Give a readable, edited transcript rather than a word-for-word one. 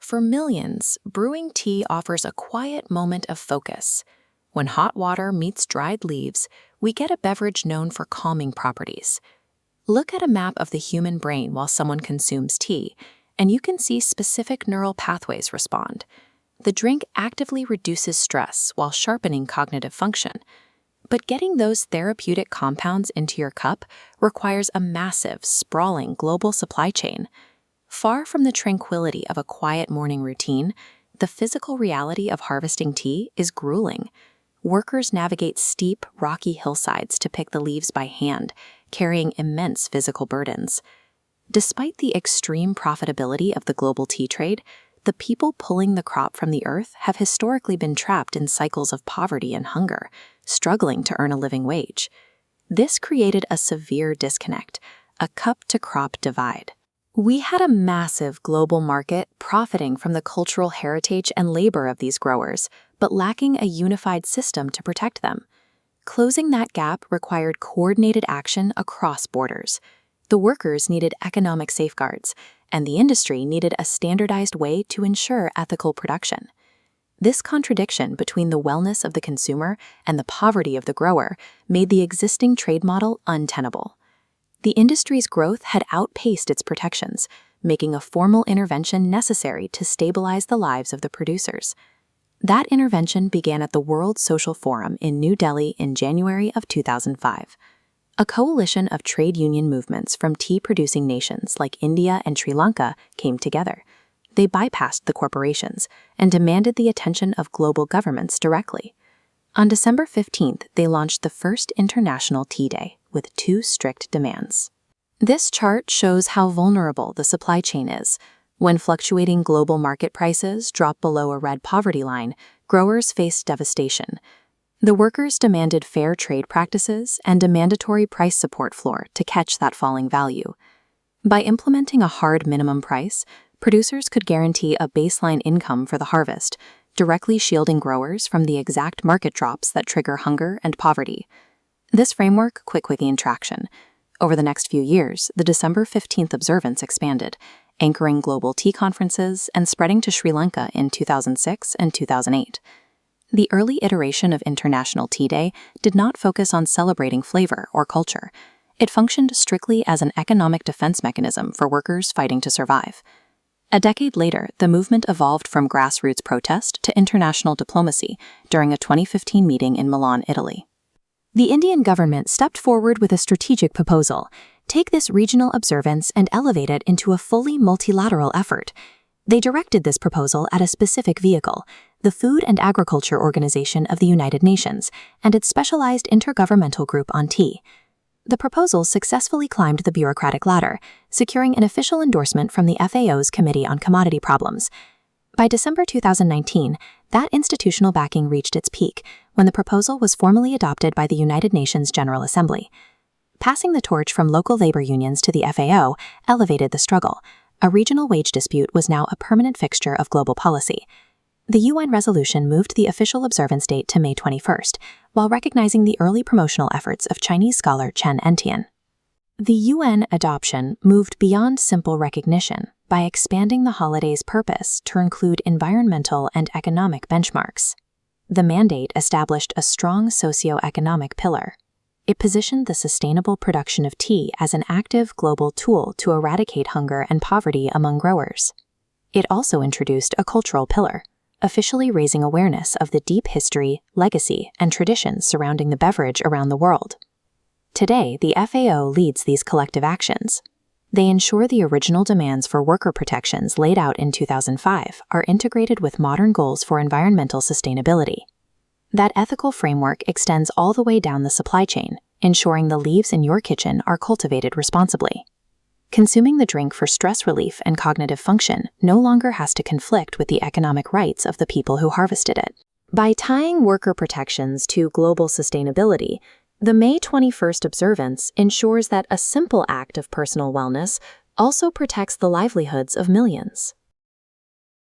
For millions, brewing tea offers a quiet moment of focus. When hot water meets dried leaves, we get a beverage known for calming properties. Look at a map of the human brain while someone consumes tea, and you can see specific neural pathways respond. The drink actively reduces stress while sharpening cognitive function. But getting those therapeutic compounds into your cup requires a massive, sprawling global supply chain. Far from the tranquility of a quiet morning routine, the physical reality of harvesting tea is grueling. Workers navigate steep, rocky hillsides to pick the leaves by hand, carrying immense physical burdens. Despite the extreme profitability of the global tea trade, the people pulling the crop from the earth have historically been trapped in cycles of poverty and hunger, struggling to earn a living wage. This created a severe disconnect, a cup-to-crop divide. We had a massive global market profiting from the cultural heritage and labor of these growers, but lacking a unified system to protect them. Closing that gap required coordinated action across borders. The workers needed economic safeguards, and the industry needed a standardized way to ensure ethical production. This contradiction between the wellness of the consumer and the poverty of the grower made the existing trade model untenable. The industry's growth had outpaced its protections, making a formal intervention necessary to stabilize the lives of the producers. That intervention began at the World Social Forum in New Delhi in January of 2005. A coalition of trade union movements from tea-producing nations like India and Sri Lanka came together. They bypassed the corporations and demanded the attention of global governments directly. On December 15th, they launched the first International Tea Day with 2 strict demands. This chart shows how vulnerable the supply chain is. When fluctuating global market prices drop below a red poverty line, growers face devastation. The workers demanded fair trade practices and a mandatory price support floor to catch that falling value. By implementing a hard minimum price, producers could guarantee a baseline income for the harvest, directly shielding growers from the exact market drops that trigger hunger and poverty. This framework quickly gained traction. Over the next few years, the December 15th observance expanded, anchoring global tea conferences and spreading to Sri Lanka in 2006 and 2008. The early iteration of International Tea Day did not focus on celebrating flavor or culture. It functioned strictly as an economic defense mechanism for workers fighting to survive. A decade later, the movement evolved from grassroots protest to international diplomacy during a 2015 meeting in Milan, Italy. The Indian government stepped forward with a strategic proposal: take this regional observance and elevate it into a fully multilateral effort. They directed this proposal at a specific vehicle, the Food and Agriculture Organization of the United Nations, and its specialized intergovernmental group on tea. The proposal successfully climbed the bureaucratic ladder, securing an official endorsement from the FAO's Committee on Commodity Problems. By December 2019, that institutional backing reached its peak when the proposal was formally adopted by the United Nations General Assembly. Passing the torch from local labor unions to the FAO elevated the struggle. A regional wage dispute was now a permanent fixture of global policy. The UN resolution moved the official observance date to May 21st, while recognizing the early promotional efforts of Chinese scholar Chen Entian. The UN adoption moved beyond simple recognition by expanding the holiday's purpose to include environmental and economic benchmarks. The mandate established a strong socio-economic pillar. It positioned the sustainable production of tea as an active global tool to eradicate hunger and poverty among growers. It also introduced a cultural pillar, officially raising awareness of the deep history, legacy, and traditions surrounding the beverage around the world. Today, the FAO leads these collective actions. They ensure the original demands for worker protections laid out in 2005 are integrated with modern goals for environmental sustainability. That ethical framework extends all the way down the supply chain, ensuring the leaves in your kitchen are cultivated responsibly. Consuming the drink for stress relief and cognitive function no longer has to conflict with the economic rights of the people who harvested it. By tying worker protections to global sustainability, the May 21st observance ensures that a simple act of personal wellness also protects the livelihoods of millions.